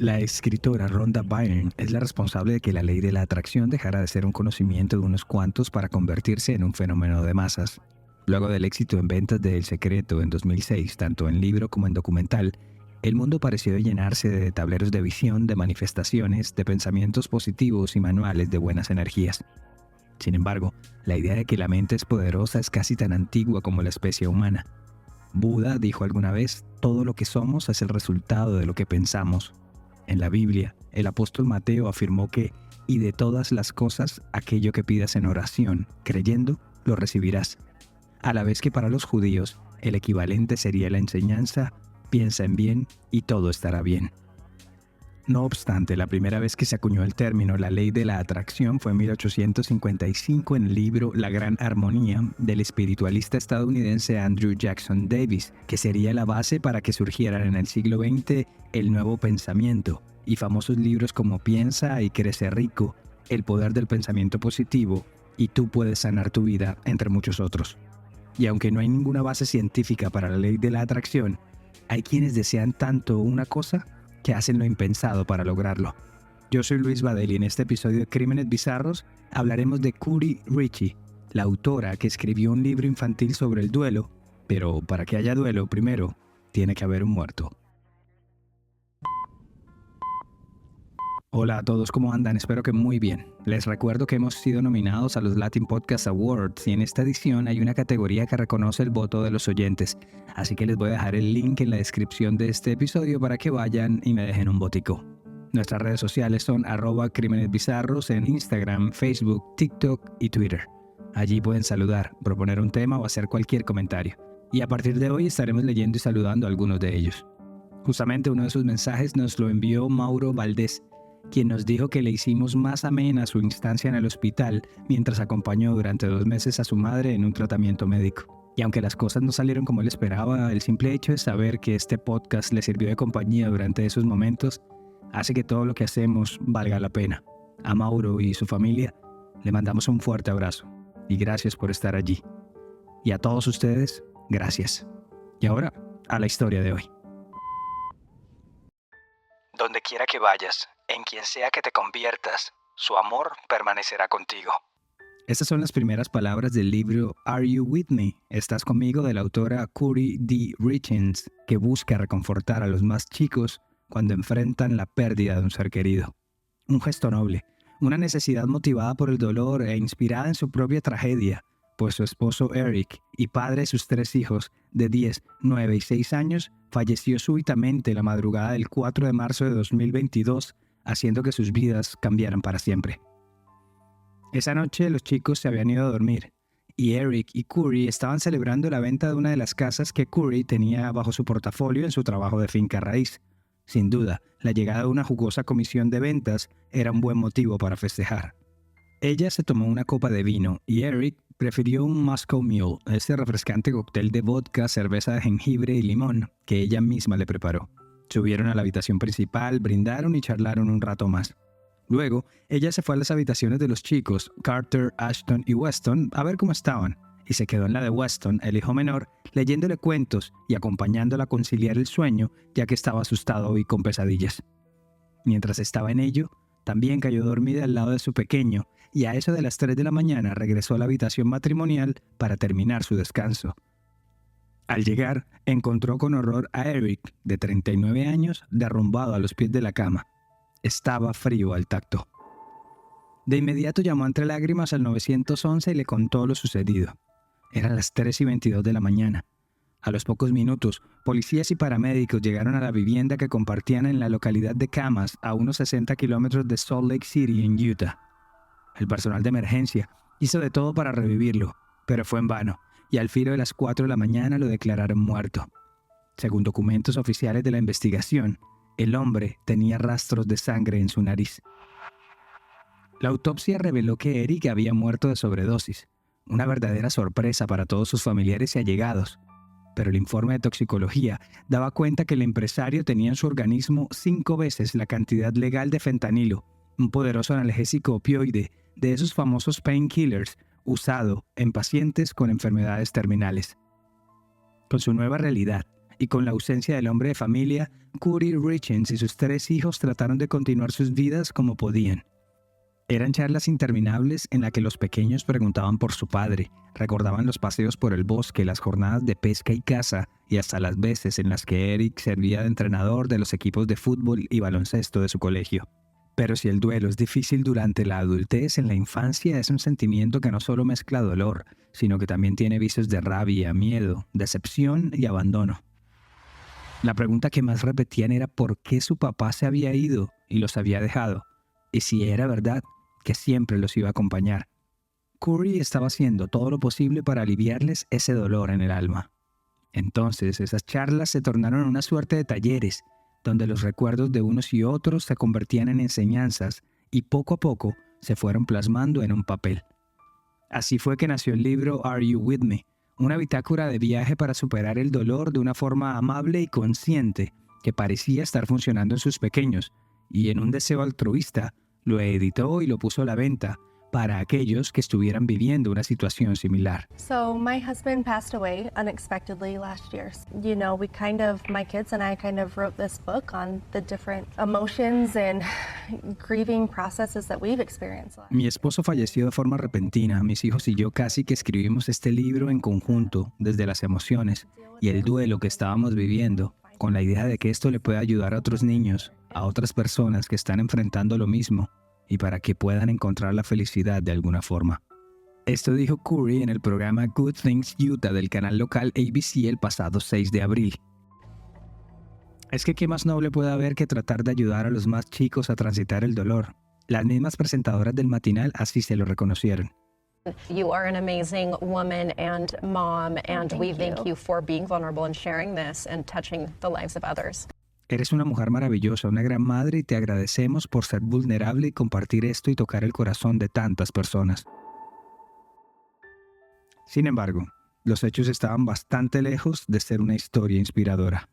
La escritora Rhonda Byrne es la responsable de que la ley de la atracción dejara de ser un conocimiento de unos cuantos para convertirse en un fenómeno de masas. Luego del éxito en ventas de El Secreto en 2006, tanto en libro como en documental, el mundo pareció llenarse de tableros de visión, de manifestaciones, de pensamientos positivos y manuales de buenas energías. Sin embargo, la idea de que la mente es poderosa es casi tan antigua como la especie humana. Buda dijo alguna vez, todo lo que somos es el resultado de lo que pensamos. En la Biblia, el apóstol Mateo afirmó que, y de todas las cosas, aquello que pidas en oración, creyendo, lo recibirás. A la vez que para los judíos, el equivalente sería la enseñanza, piensa en bien y todo estará bien. No obstante, la primera vez que se acuñó el término la ley de la atracción fue en 1855 en el libro La Gran Armonía del espiritualista estadounidense Andrew Jackson Davis, que sería la base para que surgieran en el siglo XX el nuevo pensamiento y famosos libros como Piensa y Crece Rico, El poder del pensamiento positivo y Tú puedes sanar tu vida, entre muchos otros. Y aunque no hay ninguna base científica para la ley de la atracción, hay quienes desean tanto una cosa que hacen lo impensado para lograrlo. Yo soy Luis Badel y en este episodio de Crímenes Bizarros hablaremos de Kouri Ritchie, la autora que escribió un libro infantil sobre el duelo, pero para que haya duelo, primero, tiene que haber un muerto. Hola a todos, ¿cómo andan? Espero que muy bien. Les recuerdo que hemos sido nominados a los Latin Podcast Awards y en esta edición hay una categoría que reconoce el voto de los oyentes, así que les voy a dejar el link en la descripción de este episodio para que vayan y me dejen un votico. Nuestras redes sociales son @crímenesbizarros en Instagram, Facebook, TikTok y Twitter. Allí pueden saludar, proponer un tema o hacer cualquier comentario. Y a partir de hoy estaremos leyendo y saludando a algunos de ellos. Justamente uno de sus mensajes nos lo envió Mauro Valdés, quien nos dijo que le hicimos más amena su instancia en el hospital mientras acompañó durante 2 meses a su madre en un tratamiento médico. Y aunque las cosas no salieron como él esperaba, el simple hecho de saber que este podcast le sirvió de compañía durante esos momentos hace que todo lo que hacemos valga la pena. A Mauro y su familia le mandamos un fuerte abrazo y gracias por estar allí. Y a todos ustedes, gracias. Y ahora, a la historia de hoy. Donde quiera que vayas, en quien sea que te conviertas, su amor permanecerá contigo. Estas son las primeras palabras del libro Are You With Me? ¿Estás conmigo? De la autora Kouri D. Ritchie, que busca reconfortar a los más chicos cuando enfrentan la pérdida de un ser querido. Un gesto noble, una necesidad motivada por el dolor e inspirada en su propia tragedia, pues su esposo Eric y padre de sus 3 hijos de 10, 9 y 6 años falleció súbitamente la madrugada del 4 de marzo de 2022, haciendo que sus vidas cambiaran para siempre. Esa noche los chicos se habían ido a dormir, y Eric y Kouri estaban celebrando la venta de una de las casas que Kouri tenía bajo su portafolio en su trabajo de finca raíz. Sin duda, la llegada de una jugosa comisión de ventas era un buen motivo para festejar. Ella se tomó una copa de vino y Eric prefirió un Moscow Mule, ese refrescante cóctel de vodka, cerveza de jengibre y limón que ella misma le preparó. Subieron a la habitación principal, brindaron y charlaron un rato más. Luego, ella se fue a las habitaciones de los chicos, Carter, Ashton y Weston, a ver cómo estaban, y se quedó en la de Weston, el hijo menor, leyéndole cuentos y acompañándola a conciliar el sueño, ya que estaba asustado y con pesadillas. Mientras estaba en ello, también cayó dormida al lado de su pequeño, y a eso de las 3 de la mañana regresó a la habitación matrimonial para terminar su descanso. Al llegar, encontró con horror a Eric, de 39 años, derrumbado a los pies de la cama. Estaba frío al tacto. De inmediato llamó entre lágrimas al 911 y le contó lo sucedido. Eran las 3:22 de la mañana. A los pocos minutos, policías y paramédicos llegaron a la vivienda que compartían en la localidad de Camas, a unos 60 kilómetros de Salt Lake City, en Utah. El personal de emergencia hizo de todo para revivirlo, pero fue en vano, y al filo de las 4 de la mañana lo declararon muerto. Según documentos oficiales de la investigación, el hombre tenía rastros de sangre en su nariz. La autopsia reveló que Eric había muerto de sobredosis, una verdadera sorpresa para todos sus familiares y allegados. Pero el informe de toxicología daba cuenta que el empresario tenía en su organismo 5 veces la cantidad legal de fentanilo, un poderoso analgésico opioide de esos famosos painkillers usado en pacientes con enfermedades terminales. Con su nueva realidad y con la ausencia del hombre de familia, Curry Richins y sus 3 hijos trataron de continuar sus vidas como podían. Eran charlas interminables en las que los pequeños preguntaban por su padre, recordaban los paseos por el bosque, las jornadas de pesca y caza, y hasta las veces en las que Eric servía de entrenador de los equipos de fútbol y baloncesto de su colegio. Pero si el duelo es difícil durante la adultez, en la infancia es un sentimiento que no solo mezcla dolor, sino que también tiene visos de rabia, miedo, decepción y abandono. La pregunta que más repetían era por qué su papá se había ido y los había dejado, y si era verdad que siempre los iba a acompañar. Curry estaba haciendo todo lo posible para aliviarles ese dolor en el alma. Entonces, esas charlas se tornaron una suerte de talleres, donde los recuerdos de unos y otros se convertían en enseñanzas y poco a poco se fueron plasmando en un papel. Así fue que nació el libro Are You With Me?, una bitácora de viaje para superar el dolor de una forma amable y consciente que parecía estar funcionando en sus pequeños, y en un deseo altruista, lo editó y lo puso a la venta para aquellos que estuvieran viviendo una situación similar. So my husband passed away unexpectedly last year. You know, my kids and I wrote this book on the different emotions and grieving processes that we've experienced. Mi esposo falleció de forma repentina. Mis hijos y yo casi que escribimos este libro en conjunto, desde las emociones y el duelo que estábamos viviendo, con la idea de que esto le pueda ayudar a otros niños, a otras personas que están enfrentando lo mismo, y para que puedan encontrar la felicidad de alguna forma. Esto dijo Curry en el programa Good Things Utah del canal local ABC el pasado 6 de abril. Es que qué más noble puede haber que tratar de ayudar a los más chicos a transitar el dolor. Las mismas presentadoras del matinal así se lo reconocieron. You are an amazing woman and mom, and we thank you for being vulnerable and sharing this and touching the lives of others. Eres una mujer maravillosa, una gran madre, y te agradecemos por ser vulnerable y compartir esto y tocar el corazón de tantas personas. Sin embargo, los hechos estaban bastante lejos de ser una historia inspiradora.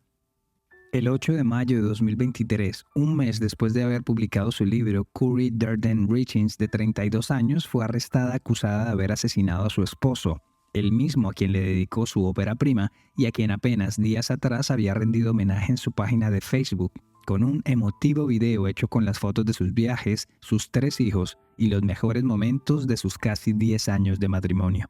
El 8 de mayo de 2023, un mes después de haber publicado su libro, Curry Durden Richins, de 32 años, fue arrestada acusada de haber asesinado a su esposo, el mismo a quien le dedicó su ópera prima y a quien apenas días atrás había rendido homenaje en su página de Facebook, con un emotivo video hecho con las fotos de sus viajes, sus 3 hijos y los mejores momentos de sus casi 10 años de matrimonio.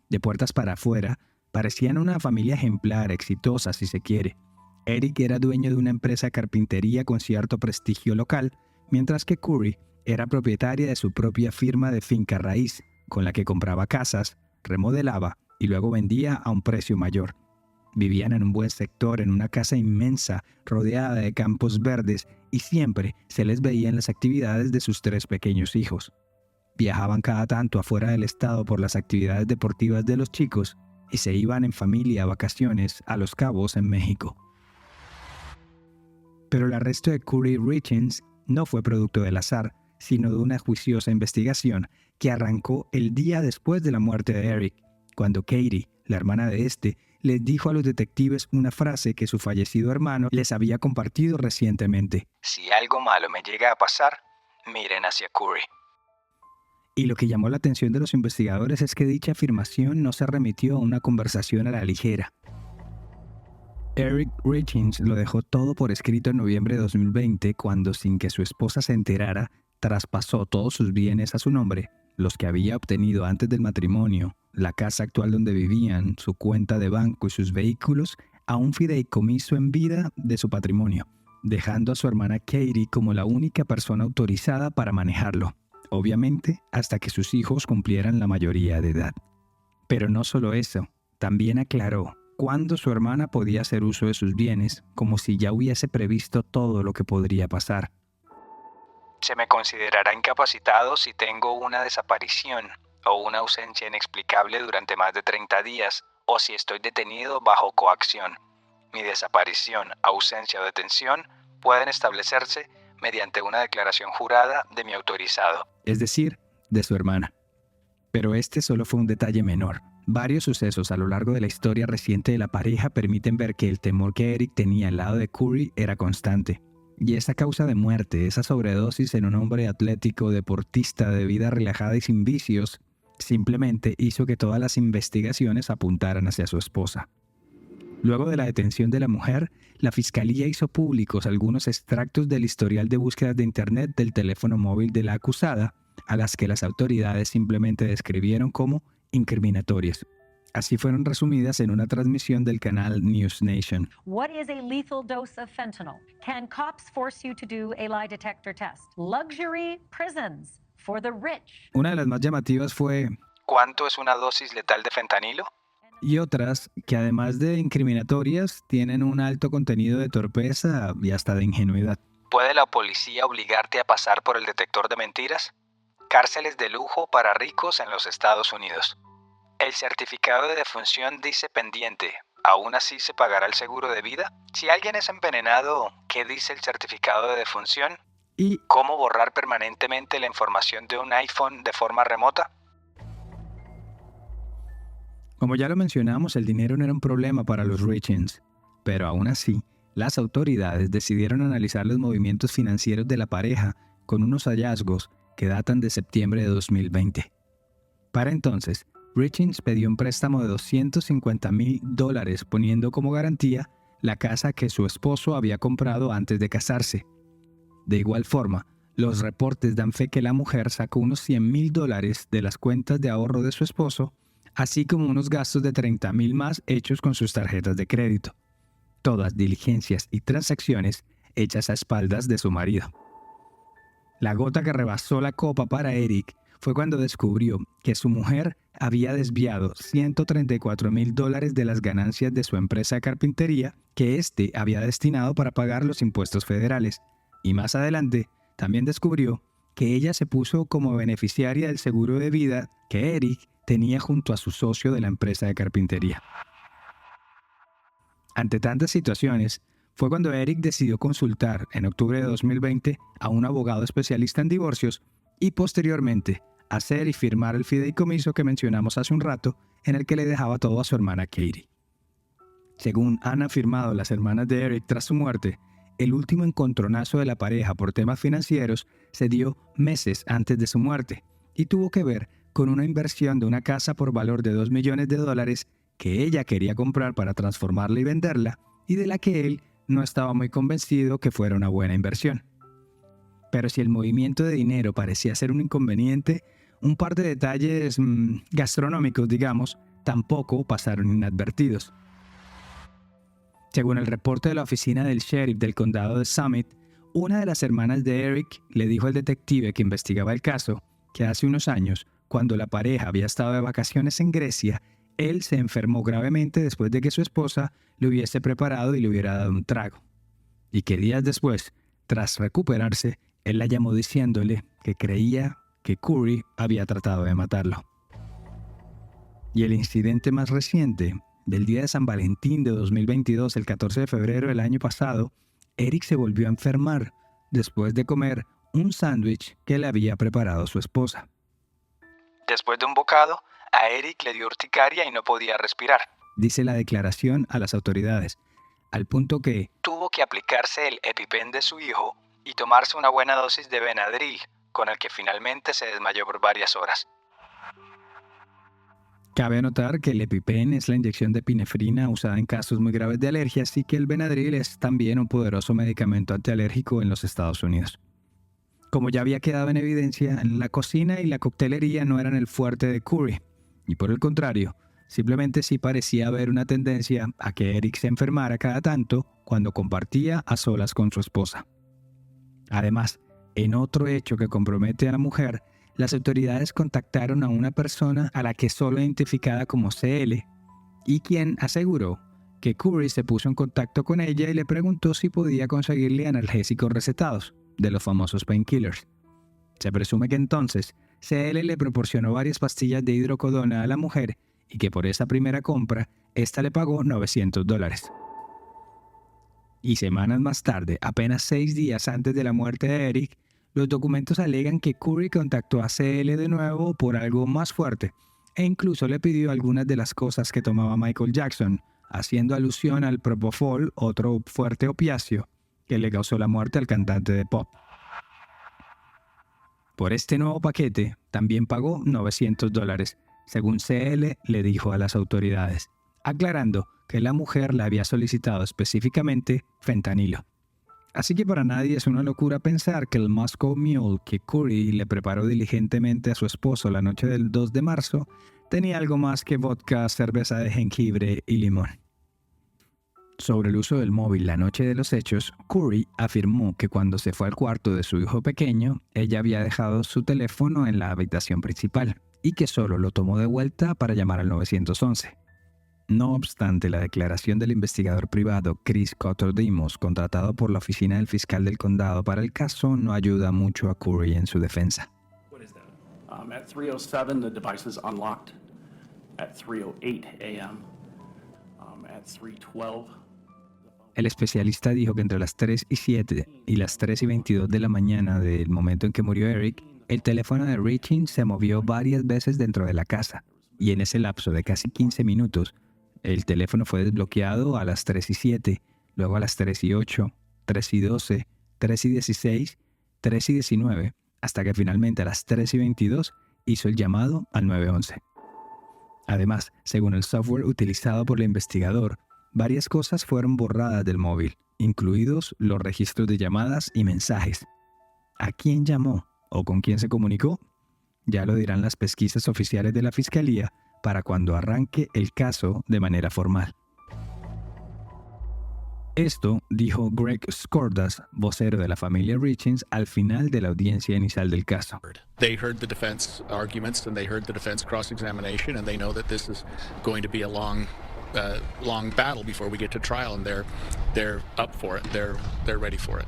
De puertas para afuera, parecían una familia ejemplar, exitosa si se quiere. Eric era dueño de una empresa de carpintería con cierto prestigio local, mientras que Curry era propietaria de su propia firma de finca raíz, con la que compraba casas, remodelaba y luego vendía a un precio mayor. Vivían en un buen sector, en una casa inmensa, rodeada de campos verdes, y siempre se les veía en las actividades de sus 3 pequeños hijos. Viajaban cada tanto afuera del estado por las actividades deportivas de los chicos y se iban en familia a vacaciones a Los Cabos, en México. Pero el arresto de Curry Richins no fue producto del azar, sino de una juiciosa investigación que arrancó el día después de la muerte de Eric, cuando Katie, la hermana de este, les dijo a los detectives una frase que su fallecido hermano les había compartido recientemente. Si algo malo me llega a pasar, miren hacia Curry. Y lo que llamó la atención de los investigadores es que dicha afirmación no se remitió a una conversación a la ligera. Eric Richins lo dejó todo por escrito en noviembre de 2020 cuando, sin que su esposa se enterara, traspasó todos sus bienes a su nombre, los que había obtenido antes del matrimonio, la casa actual donde vivían, su cuenta de banco y sus vehículos, a un fideicomiso en vida de su patrimonio, dejando a su hermana Katie como la única persona autorizada para manejarlo, obviamente hasta que sus hijos cumplieran la mayoría de edad. Pero no solo eso, también aclaró cuándo su hermana podía hacer uso de sus bienes, como si ya hubiese previsto todo lo que podría pasar. Se me considerará incapacitado si tengo una desaparición o una ausencia inexplicable durante más de 30 días o si estoy detenido bajo coacción. Mi desaparición, ausencia o detención pueden establecerse mediante una declaración jurada de mi autorizado, es decir, de su hermana. Pero este solo fue un detalle menor. Varios sucesos a lo largo de la historia reciente de la pareja permiten ver que el temor que Eric tenía al lado de Curry era constante. Y esa causa de muerte, esa sobredosis en un hombre atlético, deportista, de vida relajada y sin vicios, simplemente hizo que todas las investigaciones apuntaran hacia su esposa. Luego de la detención de la mujer, la fiscalía hizo públicos algunos extractos del historial de búsquedas de Internet del teléfono móvil de la acusada, a las que las autoridades simplemente describieron como incriminatorias. Así fueron resumidas en una transmisión del canal News Nation. What is a lethal dose of fentanyl? Can cops force you to do a lie detector test? Luxury prisons for the rich. Una de las más llamativas fue ¿Cuánto es una dosis letal de fentanilo? y otras que además de incriminatorias tienen un alto contenido de torpeza y hasta de ingenuidad. ¿Puede la policía obligarte a pasar por el detector de mentiras? Cárceles de lujo para ricos en los Estados Unidos. El certificado de defunción dice pendiente. ¿Aún así se pagará el seguro de vida? Si alguien es envenenado, ¿qué dice el certificado de defunción? Y ¿Cómo borrar permanentemente la información de un iPhone de forma remota? como ya lo mencionamos, el dinero no era un problema para los Richins, pero aún así, las autoridades decidieron analizar los movimientos financieros de la pareja con unos hallazgos que datan de septiembre de 2020. Para entonces, Richins pidió un préstamo de $250,000 poniendo como garantía la casa que su esposo había comprado antes de casarse. De igual forma, los reportes dan fe que la mujer sacó unos $100,000 de las cuentas de ahorro de su esposo, así como unos gastos de $30,000 más hechos con sus tarjetas de crédito. Todas diligencias y transacciones hechas a espaldas de su marido. La gota que rebasó la copa para Eric fue cuando descubrió que su mujer había desviado $134,000 de las ganancias de su empresa de carpintería que éste había destinado para pagar los impuestos federales. Y más adelante, también descubrió que ella se puso como beneficiaria del seguro de vida que Eric tenía junto a su socio de la empresa de carpintería. Ante tantas situaciones, fue cuando Eric decidió consultar en octubre de 2020 a un abogado especialista en divorcios y posteriormente hacer y firmar el fideicomiso que mencionamos hace un rato, en el que le dejaba todo a su hermana Katie. Según han afirmado las hermanas de Eric tras su muerte, el último encontronazo de la pareja por temas financieros se dio meses antes de su muerte y tuvo que ver con una inversión de una casa por valor de $2 millones que ella quería comprar para transformarla y venderla, y de la que él no estaba muy convencido que fuera una buena inversión. Pero si el movimiento de dinero parecía ser un inconveniente, un par de detalles gastronómicos, digamos, tampoco pasaron inadvertidos. Según el reporte de la oficina del sheriff del condado de Summit, una de las hermanas de Eric le dijo al detective que investigaba el caso que hace unos años, cuando la pareja había estado de vacaciones en Grecia, él se enfermó gravemente después de que su esposa le hubiese preparado y le hubiera dado un trago. Y que días después, tras recuperarse, él la llamó diciéndole que creía que Curry había tratado de matarlo. Y el incidente más reciente, del día de San Valentín de 2022, el 14 de febrero del año pasado, Eric se volvió a enfermar después de comer un sándwich que le había preparado su esposa. Después de un bocado, a Eric le dio urticaria y no podía respirar. Dice la declaración a las autoridades, al punto que Tuvo que aplicarse el EpiPen de su hijo y tomarse una buena dosis de Benadryl, con el que finalmente se desmayó por varias horas. cabe anotar que el EpiPen es la inyección de epinefrina usada en casos muy graves de alergias y que el Benadryl es también un poderoso medicamento antialérgico en los Estados Unidos. Como ya había quedado en evidencia, la cocina y la coctelería no eran el fuerte de Curry, y por el contrario, simplemente sí parecía haber una tendencia a que Eric se enfermara cada tanto cuando compartía a solas con su esposa. Además, en otro hecho que compromete a la mujer, las autoridades contactaron a una persona a la que solo identificada como CL, y quien aseguró que Curry se puso en contacto con ella y le preguntó si podía conseguirle analgésicos recetados, de los famosos painkillers. Se presume que entonces CL le proporcionó varias pastillas de hidrocodona a la mujer y que por esa primera compra, ésta le pagó $900. Y semanas más tarde, apenas 6 días antes de la muerte de Eric, los documentos alegan que Curry contactó a CL de nuevo por algo más fuerte e incluso le pidió algunas de las cosas que tomaba Michael Jackson, haciendo alusión al Propofol, otro fuerte opiáceo que le causó la muerte al cantante de pop. Por este nuevo paquete, también pagó $900, según CL le dijo a las autoridades, aclarando que la mujer le había solicitado específicamente fentanilo. Así que para nadie es una locura pensar que el Moscow Mule que Curry le preparó diligentemente a su esposo la noche del 2 de marzo tenía algo más que vodka, cerveza de jengibre y limón. Sobre el uso del móvil la noche de los hechos, Curry afirmó que cuando se fue al cuarto de su hijo pequeño, ella había dejado su teléfono en la habitación principal y que solo lo tomó de vuelta para llamar al 911. No obstante, la declaración del investigador privado Chris Cotodimos, contratado por la oficina del fiscal del condado para el caso, no ayuda mucho a Curry en su defensa. At 3:07, the device is unlocked. At 3:08 a.m., at 3:12. El especialista dijo que entre las 3:07 y las 3:22 de la mañana del momento en que murió Eric, el teléfono de Riching se movió varias veces dentro de la casa, y en ese lapso de casi 15 minutos, el teléfono fue desbloqueado a las 3:07, luego a las 3:08, 3:12, 3:16, 3:19, hasta que finalmente a las 3:22 hizo el llamado al 911. Además, según el software utilizado por el investigador, varias cosas fueron borradas del móvil, incluidos los registros de llamadas y mensajes. ¿A quién llamó o con quién se comunicó? Ya lo dirán las pesquisas oficiales de la Fiscalía para cuando arranque el caso de manera formal. Esto dijo Greg Skordas, vocero de la familia Richings, al final de la audiencia inicial del caso. They heard the defense arguments and they heard the defense cross-examination and they know that this is going to be a long battle before we get to trial and they're up for it. They're ready for it.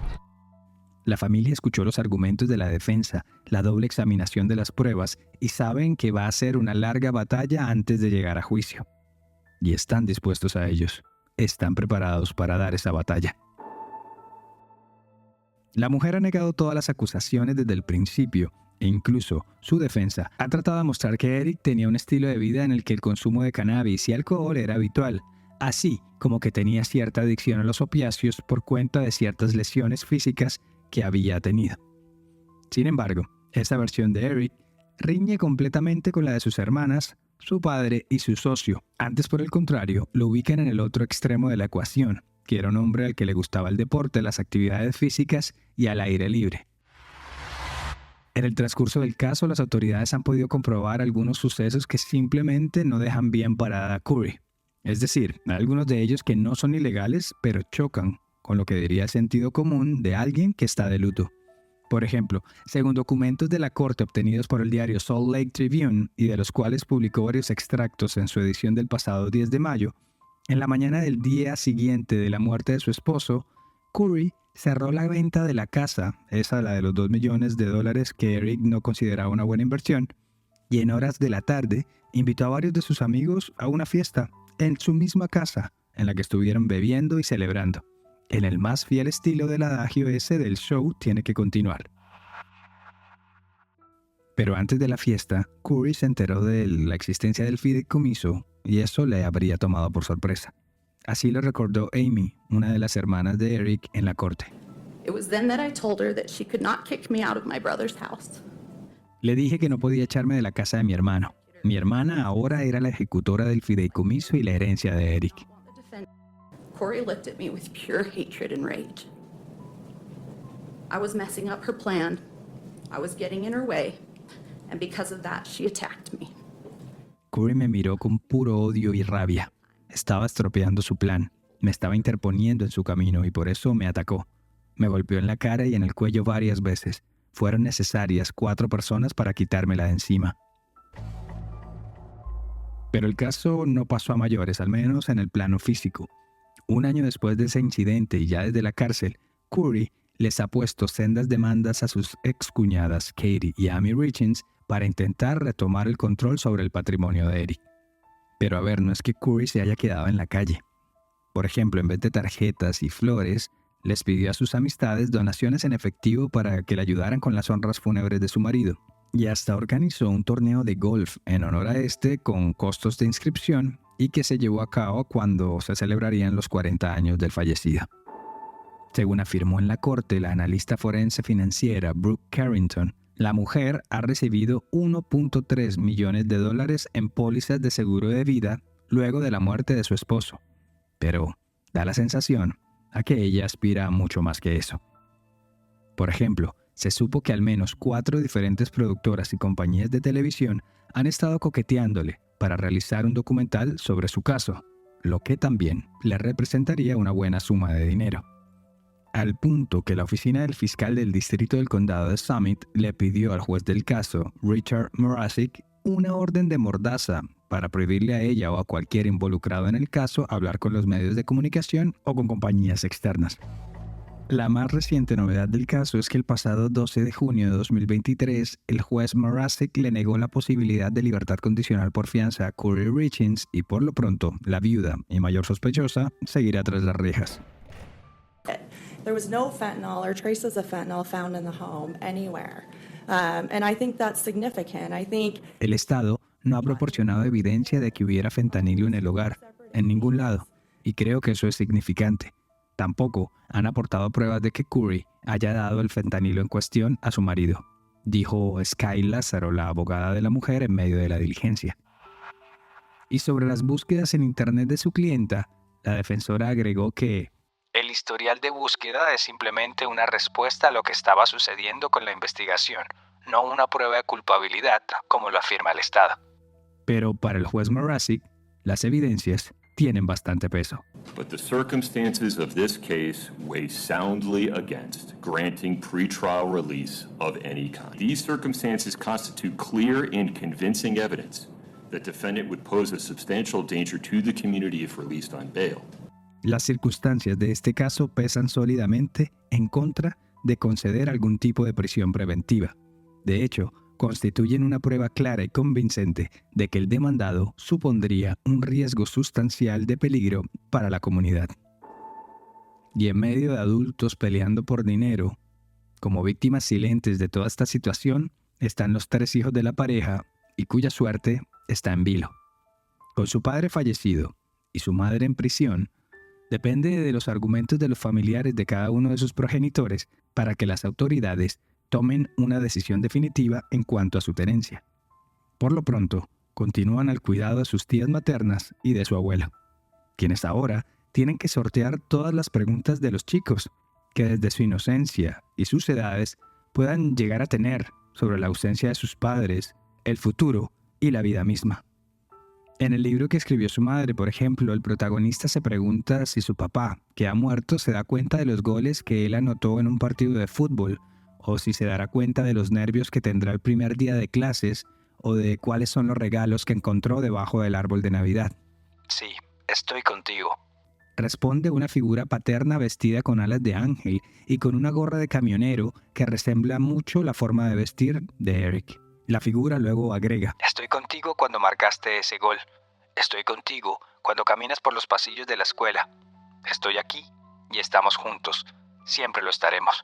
La familia escuchó los argumentos de la defensa, la doble examinación de las pruebas y saben que va a ser una larga batalla antes de llegar a juicio. Y están dispuestos a ellos. Están preparados para dar esa batalla. La mujer ha negado todas las acusaciones desde el principio e incluso su defensa ha tratado de mostrar que Eric tenía un estilo de vida en el que el consumo de cannabis y alcohol era habitual, así como que tenía cierta adicción a los opiáceos por cuenta de ciertas lesiones físicas que había tenido. Sin embargo, esa versión de Eric riñe completamente con la de sus hermanas, su padre y su socio. Antes, por el contrario, lo ubican en el otro extremo de la ecuación, que era un hombre al que le gustaba el deporte, las actividades físicas y al aire libre. En el transcurso del caso, las autoridades han podido comprobar algunos sucesos que simplemente no dejan bien parada a Curry. Es decir, algunos de ellos que no son ilegales, pero chocan con lo que diría el sentido común de alguien que está de luto. Por ejemplo, según documentos de la corte obtenidos por el diario Salt Lake Tribune y de los cuales publicó varios extractos en su edición del pasado 10 de mayo, en la mañana del día siguiente de la muerte de su esposo, Curry cerró la venta de la casa, esa la de los $2 millones que Eric no consideraba una buena inversión, y en horas de la tarde invitó a varios de sus amigos a una fiesta en su misma casa, en la que estuvieron bebiendo y celebrando, en el más fiel estilo del adagio ese del show tiene que continuar. Pero antes de la fiesta, Curry se enteró de la existencia del fideicomiso y eso le habría tomado por sorpresa. Así lo recordó Amy, una de las hermanas de Eric, en la corte. Le dije que no podía echarme de la casa de mi hermano. Mi hermana ahora era la ejecutora del fideicomiso y la herencia de Eric. Corey looked at me with pure hatred and rage. I was messing up her plan. I was getting in her way. And because of that, she attacked me. Curry me miró con puro odio y rabia. Estaba estropeando su plan. Me estaba interponiendo en su camino y por eso me atacó. Me golpeó en la cara y en el cuello varias veces. Fueron necesarias 4 personas para quitármela de encima. Pero el caso no pasó a mayores, al menos en el plano físico. Un año después de ese incidente y ya desde la cárcel, Curry les ha puesto sendas demandas a sus excuñadas Katie y Amy Richings para intentar retomar el control sobre el patrimonio de Eric. Pero a ver, no es que Curry se haya quedado en la calle. Por ejemplo, en vez de tarjetas y flores, les pidió a sus amistades donaciones en efectivo para que le ayudaran con las honras fúnebres de su marido. Y hasta organizó un torneo de golf en honor a este con costos de inscripción y que se llevó a cabo cuando se celebrarían los 40 años del fallecido. Según afirmó en la corte la analista forense financiera Brooke Carrington, la mujer ha recibido $1.3 millones en pólizas de seguro de vida luego de la muerte de su esposo. pero da la sensación a que ella aspira a mucho más que eso. Por ejemplo, se supo que al menos 4 diferentes productoras y compañías de televisión han estado coqueteándole para realizar un documental sobre su caso, lo que también le representaría una buena suma de dinero. Al punto que la oficina del fiscal del distrito del condado de Summit le pidió al juez del caso, Richard Morasic, una orden de mordaza para prohibirle a ella o a cualquier involucrado en el caso hablar con los medios de comunicación o con compañías externas. La más reciente novedad del caso es que el pasado 12 de junio de 2023, el juez Morasic le negó la posibilidad de libertad condicional por fianza a Curry Richins y por lo pronto, la viuda y mayor sospechosa seguirá tras las rejas. There was no fentanyl or traces of fentanyl found in the home anywhere. And I think that's significant. El Estado no ha proporcionado evidencia de que hubiera fentanilo en el hogar, en ningún lado, y creo que eso es significante. Tampoco han aportado pruebas de que Curry haya dado el fentanilo en cuestión a su marido, dijo Sky Lázaro, la abogada de la mujer, en medio de la diligencia. Y sobre las búsquedas en Internet de su clienta, la defensora agregó que el historial de búsqueda es simplemente una respuesta a lo que estaba sucediendo con la investigación, no una prueba de culpabilidad, como lo afirma el Estado. Pero para el juez Morasic, las evidencias tienen bastante peso. But the circumstances of this case weigh soundly against granting pretrial release of any kind. These circumstances constitute clear and convincing evidence that defendant would pose a substantial danger to the community if released on bail. Las circunstancias de este caso pesan sólidamente en contra de conceder algún tipo de prisión preventiva. De hecho, constituyen una prueba clara y convincente de que el demandado supondría un riesgo sustancial de peligro para la comunidad. Y en medio de adultos peleando por dinero, como víctimas silentes de toda esta situación, están los 3 hijos de la pareja y cuya suerte está en vilo. Con su padre fallecido y su madre en prisión, depende de los argumentos de los familiares de cada uno de sus progenitores para que las autoridades tomen una decisión definitiva en cuanto a su tenencia. Por lo pronto, continúan al cuidado de sus tías maternas y de su abuelo, quienes ahora tienen que sortear todas las preguntas de los chicos, que desde su inocencia y sus edades puedan llegar a tener sobre la ausencia de sus padres, el futuro y la vida misma. En el libro que escribió su madre, por ejemplo, el protagonista se pregunta si su papá, que ha muerto, se da cuenta de los goles que él anotó en un partido de fútbol, o si se dará cuenta de los nervios que tendrá el primer día de clases, o de cuáles son los regalos que encontró debajo del árbol de Navidad. Sí, estoy contigo. Responde una figura paterna vestida con alas de ángel y con una gorra de camionero que resembla mucho la forma de vestir de Eric. La figura luego agrega: estoy contigo cuando marcaste ese gol. Estoy contigo cuando caminas por los pasillos de la escuela. Estoy aquí y estamos juntos. Siempre lo estaremos.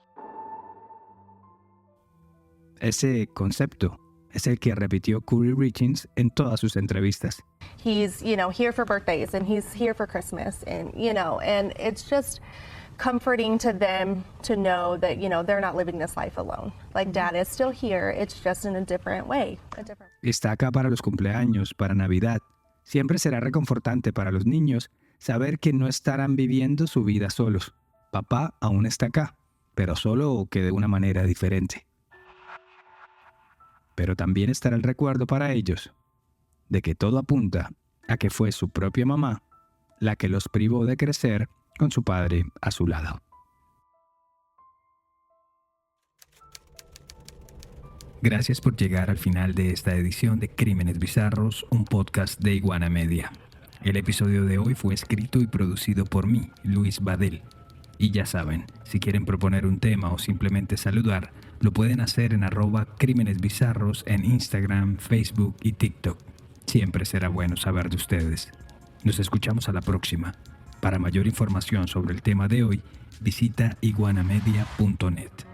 Ese concepto es el que repitió Curry Richins en todas sus entrevistas. He's, here for birthdays and he's here for Christmas and it's just comforting to them to know that, they're not living this life alone. Like Dad is still here, it's just in a different way. Está acá para los cumpleaños, para Navidad. Siempre será reconfortante para los niños saber que no estarán viviendo su vida solos. Papá aún está acá, pero solo que de una manera diferente. Pero también estará el recuerdo para ellos de que todo apunta a que fue su propia mamá la que los privó de crecer con su padre a su lado. Gracias por llegar al final de esta edición de Crímenes Bizarros, un podcast de Iguana Media. El episodio de hoy fue escrito y producido por mí, Luis Badel. Y ya saben, si quieren proponer un tema o simplemente saludar, lo pueden hacer en @crímenesbizarros en Instagram, Facebook y TikTok. Siempre será bueno saber de ustedes. Nos escuchamos a la próxima. Para mayor información sobre el tema de hoy, visita iguanamedia.net.